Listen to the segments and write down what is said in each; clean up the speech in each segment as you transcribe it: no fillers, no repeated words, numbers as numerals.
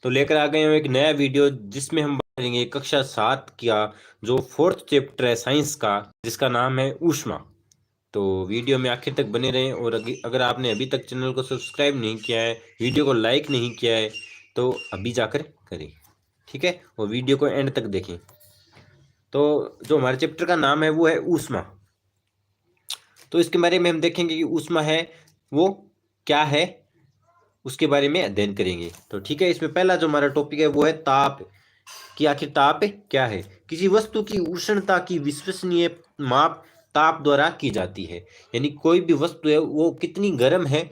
तो लेकर आ गए हम एक नया वीडियो जिसमें हम बात करेंगे कक्षा 7 का जो फोर्थ चैप्टर है साइंस का, जिसका नाम है ऊष्मा। तो वीडियो में आखिर तक बने रहें, और अगर आपने अभी तक चैनल को सब्सक्राइब नहीं किया है, वीडियो को लाइक नहीं किया है, तो अभी जाकर करें। ठीक है, और वीडियो को एंड तक देखें। तो जो हमारे चैप्टर का नाम है वो है ऊष्मा। तो इसके बारे में हम देखेंगे कि ऊष्मा है वो क्या है, उसके बारे में अध्ययन करेंगे। तो ठीक है, इसमें पहला जो हमारा टॉपिक है वो है ताप। कि आखिर ताप क्या है। किसी वस्तु की उष्णता की विश्वसनीय माप ताप द्वारा की जाती है। यानी कोई भी वस्तु है वो कितनी गर्म है,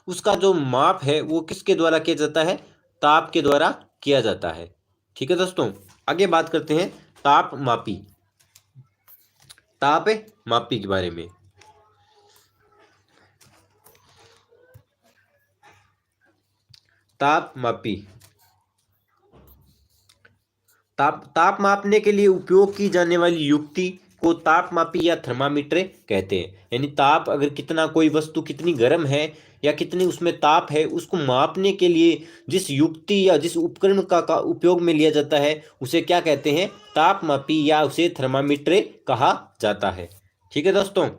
उसका जो माप है वो किसके द्वारा किया जाता है, ताप के द्वारा किया जाता है। ठीक है दोस्तों, आगे बात करते हैं ताप मापी। ताप मापी के बारे में। ताप मापी ताप मापने के लिए उपयोग की जाने वाली युक्ति को तापमापी या थर्मामीटर कहते हैं। यानी ताप, अगर कितना कोई वस्तु कितनी गर्म है या कितनी उसमें ताप है, उसको मापने के लिए जिस युक्ति या जिस उपकरण का उपयोग में लिया जाता है उसे क्या कहते हैं, तापमापी, या उसे थर्मामीटर कहा जाता है। ठीक है दोस्तों,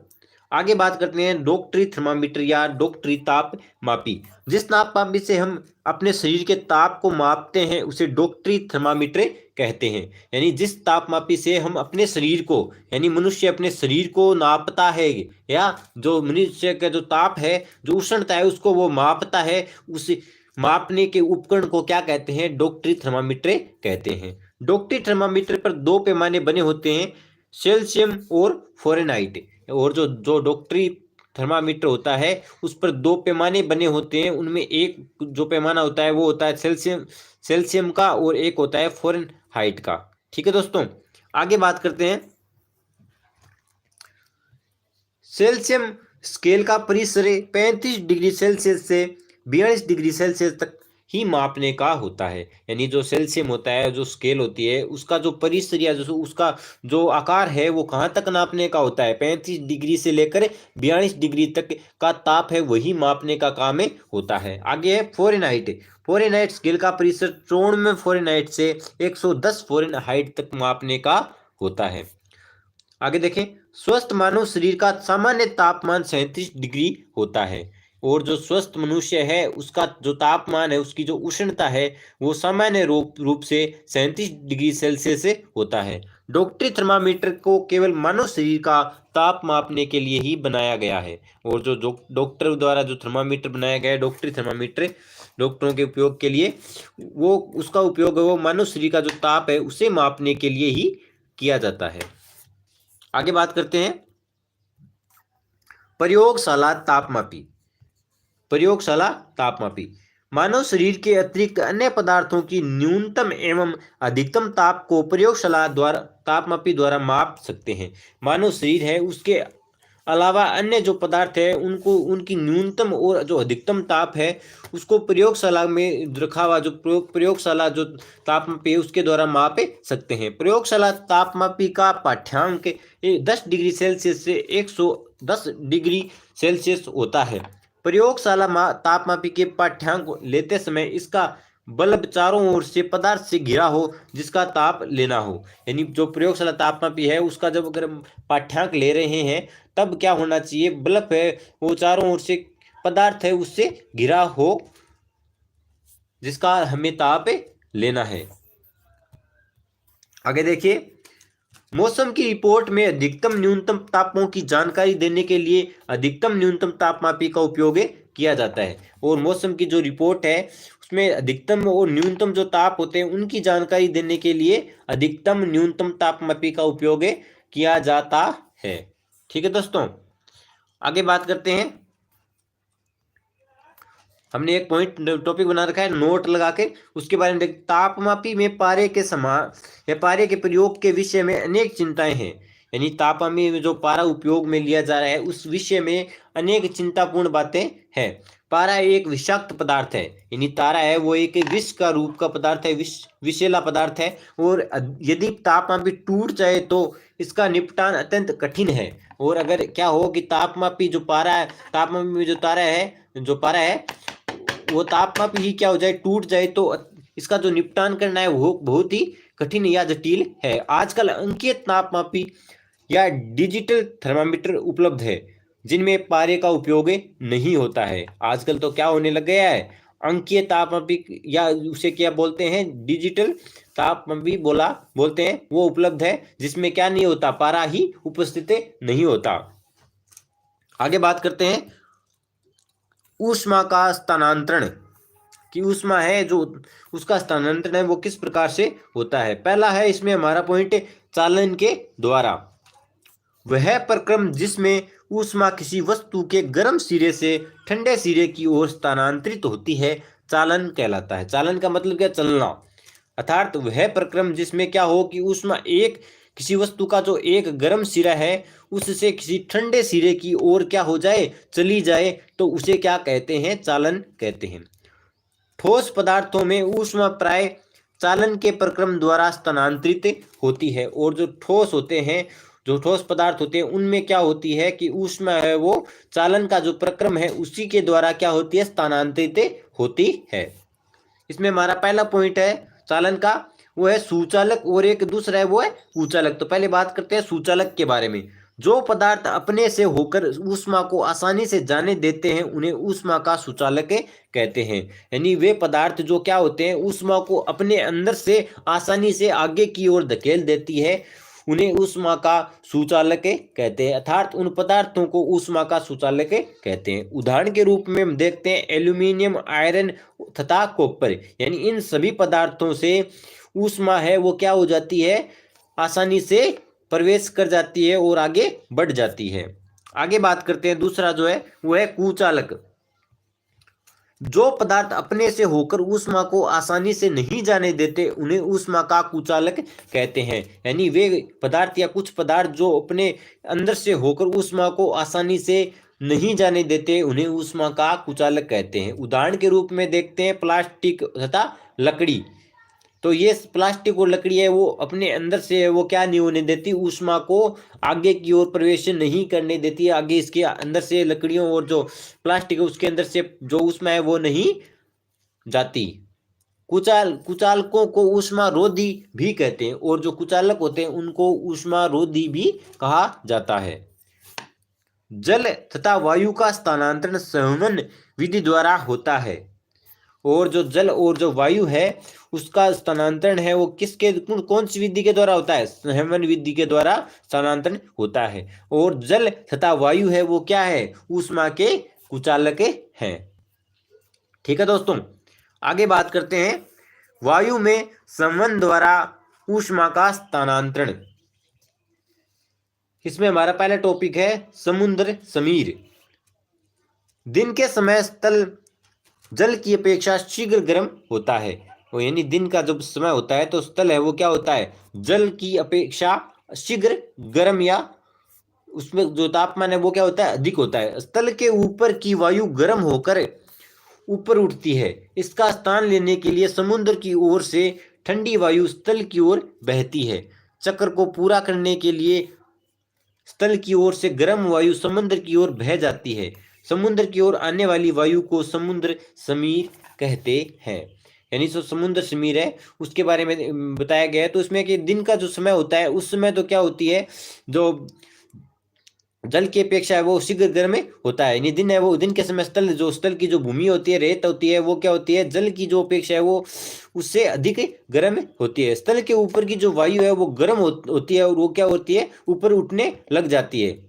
आगे बात करते हैं डॉक्टरी थर्मामीटर या डॉक्टरी ताप मापी। जिस ताप मापी से हम अपने शरीर के ताप को मापते हैं उसे डॉक्टरी थर्मामीटर कहते हैं। यानी जिस तापमापी से हम अपने शरीर को, यानी मनुष्य अपने शरीर को नापता है, या जो मनुष्य का जो ताप है, जो उष्णता है, उसको वो मापता है, उस मापने के उपकरण को क्या कहते हैं, डॉक्टरी थर्मामीटर कहते हैं। डॉक्टरी थर्मामीटर पर दो पैमाने बने होते हैं, सेल्सियम और फ़ारेनहाइट। और जो जो डॉक्टरी थर्मामीटर होता है उस पर दो पैमाने बने होते हैं। उनमें एक जो पैमाना होता है वो होता है सेल्सियम का, और एक होता है फ़ारेनहाइट का। ठीक है दोस्तों, आगे बात करते हैं सेल्सियम स्केल का परिसर 35 डिग्री सेल्सियस से 42 डिग्री सेल्सियस तक ही मापने का होता है। यानी जो सेल्सियम होता है, जो स्केल होती है, उसका जो परिसर या जो उसका जो आकार है वो कहाँ तक नापने का होता है, 35 डिग्री से लेकर 42 डिग्री तक का ताप है वही मापने का काम है होता है। आगे है फ़ारेनहाइट। फ़ारेनहाइट स्केल का परिसर 94 फ़ारेनहाइट से 110 फ़ारेनहाइट तक मापने का होता है। आगे देखें, स्वस्थ मानव शरीर का सामान्य तापमान 37 डिग्री होता है, और जो स्वस्थ मनुष्य है उसका जो तापमान है, उसकी जो उष्णता है वो सामान्य रूप से 37 डिग्री सेल्सियस से होता है। डॉक्टरी थर्मामीटर को केवल मानव शरीर का ताप मापने के लिए ही बनाया गया है, और जो डॉक्टर द्वारा जो थर्मामीटर बनाया गया है, डॉक्टरी थर्मामीटर डॉक्टरों के उपयोग के लिए, वो उसका उपयोग वो मानव शरीर का जो ताप है उसे मापने के लिए ही किया जाता है। आगे बात करते हैं प्रयोगशाला तापमापी। प्रयोगशाला तापमापी मानव शरीर के अतिरिक्त अन्य पदार्थों की न्यूनतम एवं अधिकतम ताप को प्रयोगशाला द्वारा तापमापी द्वारा माप सकते हैं। मानव शरीर है उसके अलावा अन्य जो पदार्थ है उनको उनकी न्यूनतम और जो अधिकतम ताप है उसको प्रयोगशाला में रखा हुआ जो प्रयोगशाला जो तापमापी है उसके द्वारा माप सकते हैं। प्रयोगशाला तापमापी का पाठ्यांक 10 डिग्री सेल्सियस से 110 डिग्री सेल्सियस होता है। प्रयोगशाला तापमापी के पाठ्यांक लेते समय इसका बल्ब चारों ओर से पदार्थ से घिरा हो जिसका ताप लेना हो। यानी जो प्रयोगशाला तापमापी है उसका जब अगर हम पाठ्यांक ले रहे हैं तब क्या होना चाहिए, बल्ब है वो चारों ओर से पदार्थ है उससे घिरा हो जिसका हमें ताप लेना है। आगे देखिए, मौसम की रिपोर्ट में अधिकतम न्यूनतम तापों की जानकारी देने के लिए अधिकतम न्यूनतम तापमापी का उपयोग किया जाता है। और मौसम की जो रिपोर्ट है उसमें अधिकतम और न्यूनतम जो ताप होते हैं उनकी जानकारी देने के लिए अधिकतम न्यूनतम तापमापी का उपयोग किया जाता है। ठीक है दोस्तों, आगे बात करते हैं। हमने एक पॉइंट टॉपिक बना रखा है नोट लगा के, उसके बारे में देख। तापमापी में पारे के समान या पारे के प्रयोग के विषय में अनेक चिंताएं हैं। यानी तापमापी में जो पारा उपयोग में लिया जा रहा है उस विषय में अनेक चिंतापूर्ण बातें हैं। पारा एक विषाक्त पदार्थ है, यानी तारा है वो एक विष का रूप का पदार्थ है, विषैला पदार्थ है। और यदि तापमापी टूट जाए तो इसका निपटान अत्यंत कठिन है। और अगर क्या हो कि तापमापी जो पारा है, तापमापी में जो पारा है वो तापमापी ही क्या हो जाए, टूट जाए, तो इसका जो निपटान करना है वो बहुत ही कठिन या जटिल है। आजकल अंकीय तापमापी या डिजिटल थर्मामीटर उपलब्ध है जिनमें पारे का उपयोग नहीं होता है। आजकल तो क्या होने लग गया है, अंकीय तापमापी या उसे क्या बोलते हैं, डिजिटल तापमापी बोलते हैं, वो उपलब्ध है जिसमें क्या नहीं होता, पारा ही उपस्थित नहीं होता। आगे बात करते हैं ऊष्मा का स्थानांतरण, कि ऊष्मा है जो उसका स्थानांतरण है वो किस प्रकार से होता है। पहला है इसमें हमारा पॉइंट, चालन के द्वारा। वह प्रक्रम जिसमें ऊष्मा किसी वस्तु के गर्म सिरे से ठंडे सिरे की ओर स्थानांतरित होती है चालन कहलाता है। चालन का मतलब क्या, चलना। अर्थात वह प्रक्रम जिसमें क्या हो कि ऊष्मा एक किसी वस्तु का जो एक गर्म सिरा है उससे किसी ठंडे सिरे की ओर क्या हो जाए, चली जाए, तो उसे क्या कहते हैं, चालन कहते हैं। ठोस पदार्थों में ऊष्मा प्राय चालन के प्रक्रम द्वारा स्थानांतरित होती है। और जो ठोस होते हैं, जो ठोस पदार्थ होते हैं उनमें क्या होती है कि ऊष्मा है वो चालन का जो प्रक्रम है उसी के द्वारा क्या होती है, स्थानांतरित होती है। इसमें हमारा पहला पॉइंट है चालन का, वो है सुचालक, और एक दूसरा है वो है कुचालक। तो पहले बात करते हैं सुचालक के बारे में। जो पदार्थ अपने से होकर ऊष्मा को आसानी से जाने देते हैं उन्हें ऊष्मा का सुचालक कहते हैं। यानी वे पदार्थ जो क्या होते हैं, ऊष्मा को अपने अंदर से आसानी से आगे की ओर धकेल देती है, उन्हें ऊष्मा का सुचालक कहते हैं। अर्थात उन पदार्थों को ऊष्मा का सुचालक कहते हैं। उदाहरण के रूप में हम देखते हैं एल्यूमिनियम, आयरन तथा कॉपर, यानी इन सभी पदार्थों से ऊष्मा है वो क्या हो जाती है, आसानी से प्रवेश कर जाती है और आगे बढ़ जाती है। आगे बात करते हैं दूसरा जो है वो है कुचालक। जो पदार्थ अपने से होकर ऊष्मा को आसानी से नहीं जाने देते उन्हें ऊष्मा का कुचालक कहते हैं। यानी वे पदार्थ या कुछ पदार्थ जो अपने अंदर से होकर ऊष्मा को आसानी से नहीं जाने देते उन्हें ऊष्मा का कुचालक कहते हैं। उदाहरण के रूप में देखते हैं प्लास्टिक तथा लकड़ी। तो ये प्लास्टिक और लकड़ी है वो अपने अंदर से वो क्या नहीं होने देती, ऊष्मा को आगे की ओर प्रवेश नहीं करने देती, आगे इसके अंदर से लकड़ियों और जो प्लास्टिक है उसके अंदर से जो ऊष्मा है वो नहीं जाती। कुचालकों को ऊष्मा रोधी भी कहते हैं, और जो कुचालक होते हैं उनको ऊष्मा रोधी भी कहा जाता है। जल तथा वायु का स्थानांतरण संवहन विधि द्वारा होता है। और जो जल और जो वायु है उसका स्थानांतरण है वो किसके कौन सी विधि के द्वारा होता है, संवहन विधि के द्वारा स्थानांतरण होता है। और जल तथा वायु है वो क्या है, ऊष्मा के कुचालक हैं। ठीक है दोस्तों, आगे बात करते हैं वायु में संवहन द्वारा ऊष्मा का स्थानांतरण। इसमें हमारा पहला टॉपिक है समुद्र समीर। दिन के समय स्थल जल की अपेक्षा शीघ्र गर्म होता है। तो यानी दिन का जब समय होता है तो स्थल है वो क्या होता है, जल की अपेक्षा शीघ्र गर्म, या उसमें जो तापमान है वो क्या होता है, अधिक होता है। स्थल के ऊपर की वायु गर्म होकर ऊपर उठती है। इसका स्थान लेने के लिए समुद्र की ओर से ठंडी वायु स्थल की ओर बहती है। चक्र को पूरा करने के लिए स्थल की ओर से गर्म वायु समुद्र की ओर बह जाती है। समुद्र की ओर आने वाली वायु को समुद्र समीर कहते हैं। यानी जो समुद्र समीर है उसके बारे में बताया गया है। तो इसमें कि दिन का जो समय होता है उस समय तो क्या होती है, जो जल की अपेक्षा है वो शीघ्र गर्म होता है। यानी दिन है वो दिन के समय स्थल, जो स्थल की जो भूमि होती है, रेत होती है, वो क्या होती है, जल की जो अपेक्षा है वो उससे अधिक गर्म होती है। स्थल के ऊपर की जो वायु है वो गर्म होती है और वो क्या होती है, ऊपर उठने लग जाती है।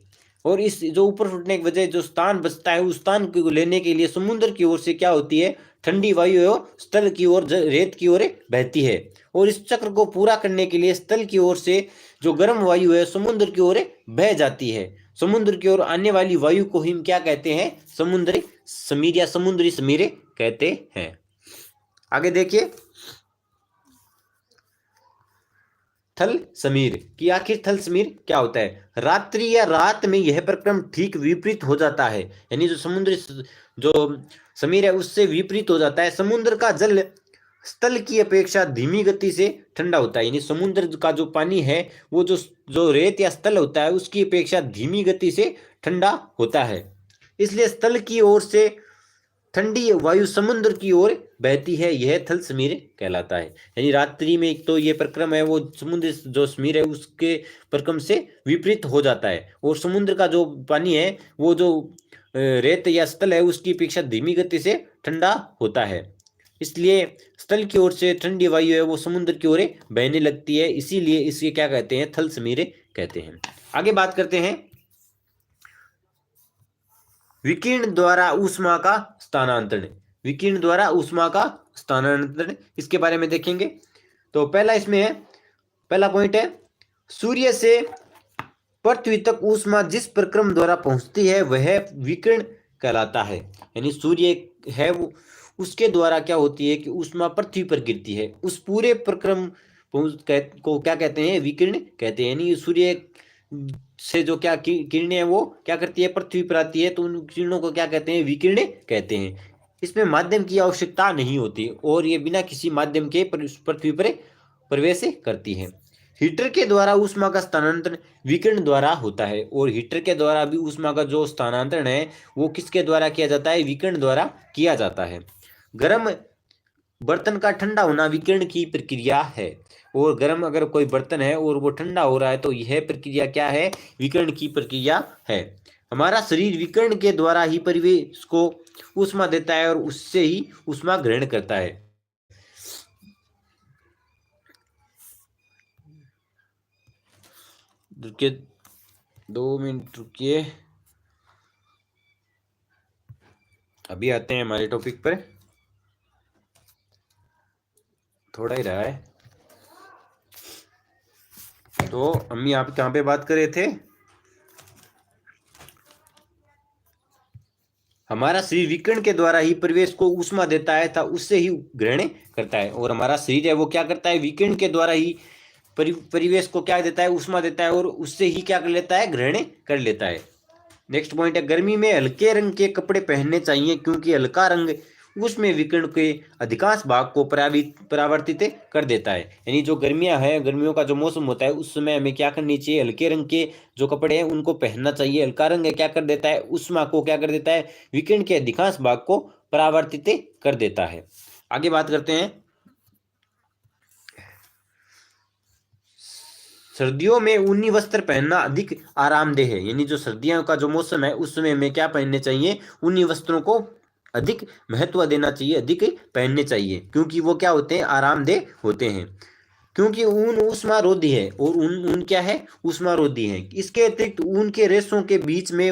और इस जो ऊपर उठने की वजह जो स्थान बचता है उस स्थान को लेने के लिए समुद्र की ओर से क्या होती है, ठंडी वायु है वो स्थल की ओर रेत की ओर बहती है। और इस चक्र को पूरा करने के लिए स्थल की ओर से जो गर्म वायु है समुद्र की ओर बह जाती है। समुद्र की ओर आने वाली वायु को हम क्या कहते हैं, समुद्री समीर या समुद्री समीर कहते हैं। आगे देखिए थल समीर कि आखिर थल समीर क्या होता है। रात्रि या रात में यह प्रक्रम ठीक विपरीत हो जाता है। यानी जो समुद्री जो समीर है उससे विपरीत हो जाता है। समुद्र का जल स्थल की अपेक्षा धीमी गति से ठंडा होता है। यानी समुद्र का जो पानी है वो जो जो रेत या स्थल होता है उसकी अपेक्षा धीमी गति से ठंडा होता है। इसलिए स्थल की ओर से ठंडी वायु समुद्र की ओर बहती है, यह थल समीर कहलाता है। यानी रात्रि में एक तो ये प्रक्रम है वो समुद्र जो समीर है उसके प्रक्रम से विपरीत हो जाता है, और समुद्र का जो पानी है वो जो रेत या स्थल है उसकी अपेक्षा धीमी गति से ठंडा होता है, इसलिए स्थल की ओर से ठंडी वायु है वो समुद्र की ओर बहने लगती है, इसीलिए इसे क्या कहते हैं, थल समीर कहते हैं। आगे बात करते हैं विकिरण द्वारा ऊष्मा का स्थानांतरण। विकिरण द्वारा ऊष्मा का स्थानांतरण, इसके बारे में देखेंगे। तो पहला इसमें है, पहला पॉइंट है, सूर्य से पृथ्वी तक ऊष्मा जिस प्रक्रम द्वारा पहुंचती है वह विकिरण कहलाता है। यानी सूर्य है वो उसके द्वारा क्या होती है कि ऊष्मा पृथ्वी पर गिरती है, उस पूरे प्रक्रम को क्या कहते हैं, विकिरण कहते हैं। यानी सूर्य से जो क्या किरणें हैं वो क्या करती है, पृथ्वी पर आती है, तो उन किरणों को क्या कहते हैं, विकिरण कहते हैं। इसमें माध्यम की आवश्यकता नहीं होती और ये बिना किसी माध्यम के पृथ्वी पर प्रवेश करती है। हीटर के द्वारा ऊष्मा का स्थानांतरण विकिरण द्वारा होता है, और हीटर के द्वारा भी ऊष्मा का जो स्थानांतरण है वो किसके द्वारा किया जाता है, विकिरण द्वारा किया जाता है। गर्म बर्तन का ठंडा होना विकिरण की प्रक्रिया है, और गर्म अगर कोई बर्तन है और वो ठंडा हो रहा है तो यह प्रक्रिया क्या है, विकिरण की प्रक्रिया है। हमारा शरीर विकिरण के द्वारा ही परिवेश को ऊष्मा देता है और उससे ही ऊष्मा ग्रहण करता है। रुकिए 2 मिनट रुकिए, अभी आते हैं हमारे टॉपिक पर, थोड़ा ही रहा है। तो हम यहाँ पे कहाँ पे बात कर रहे थे, हमारा शरीर विकिरण के द्वारा ही परिवेश को ऊष्मा देता है था उससे ही ग्रहण करता है, और हमारा शरीर है वो क्या करता है, विकिरण के द्वारा ही परिवेश को क्या देता है, ऊष्मा देता है, और उससे ही क्या कर लेता है, ग्रहण कर लेता है। नेक्स्ट पॉइंट है, गर्मी में हल्के रंग के कपड़े पहनने चाहिए क्योंकि हल्का रंग उसमें विकिरण के अधिकांश भाग को परावर्तित कर देता है। यानी जो गर्मियां हैं, गर्मियों का जो मौसम होता है उस समय हमें क्या करनी चाहिए, हल्के रंग के जो कपड़े हैं उनको पहनना चाहिए। हल्का रंग क्या कर देता है, ऊष्मा को क्या कर देता है, विकिरण के अधिकांश भाग को परावर्तित कर देता है। आगे बात करते हैं, सर्दियों में ऊनी वस्त्र पहनना अधिक आरामदेह है। यानी जो सर्दियों का जो मौसम है उस समय में क्या पहनने चाहिए, ऊनी वस्त्रों को अधिक महत्व देना चाहिए, अधिक पहनने चाहिए, क्योंकि वो क्या होते हैं, आरामदेह होते हैं। क्योंकि ऊन ऊष्मा रोधी है, और ऊन क्या है, ऊष्मा रोधी है। इसके अतिरिक्त ऊन के रेशों के बीच में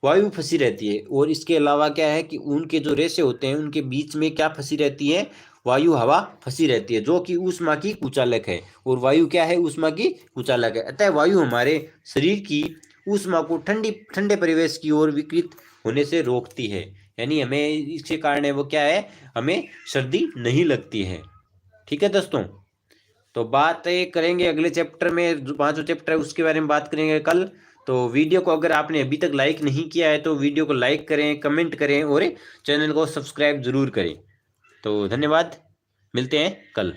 वायु फंसी रहती है, और इसके अलावा क्या है कि ऊन के जो रेशे होते हैं उनके बीच में क्या फंसी रहती है, वायु हवा फंसी रहती है, जो कि ऊष्मा की कुचालक है, और वायु क्या है, ऊष्मा की कुचालक है। अतः वायु हमारे शरीर की ऊष्मा को ठंडे परिवेश की ओर विकृत होने से रोकती है। यानी हमें इसके कारण है वो क्या है, हमें सर्दी नहीं लगती है। ठीक है दोस्तों, तो बात करेंगे अगले चैप्टर में, जो 5वां चैप्टर है उसके बारे में बात करेंगे कल। तो वीडियो को अगर आपने अभी तक लाइक नहीं किया है तो वीडियो को लाइक करें, कमेंट करें और चैनल को सब्सक्राइब जरूर करें। तो धन्यवाद, मिलते हैं कल।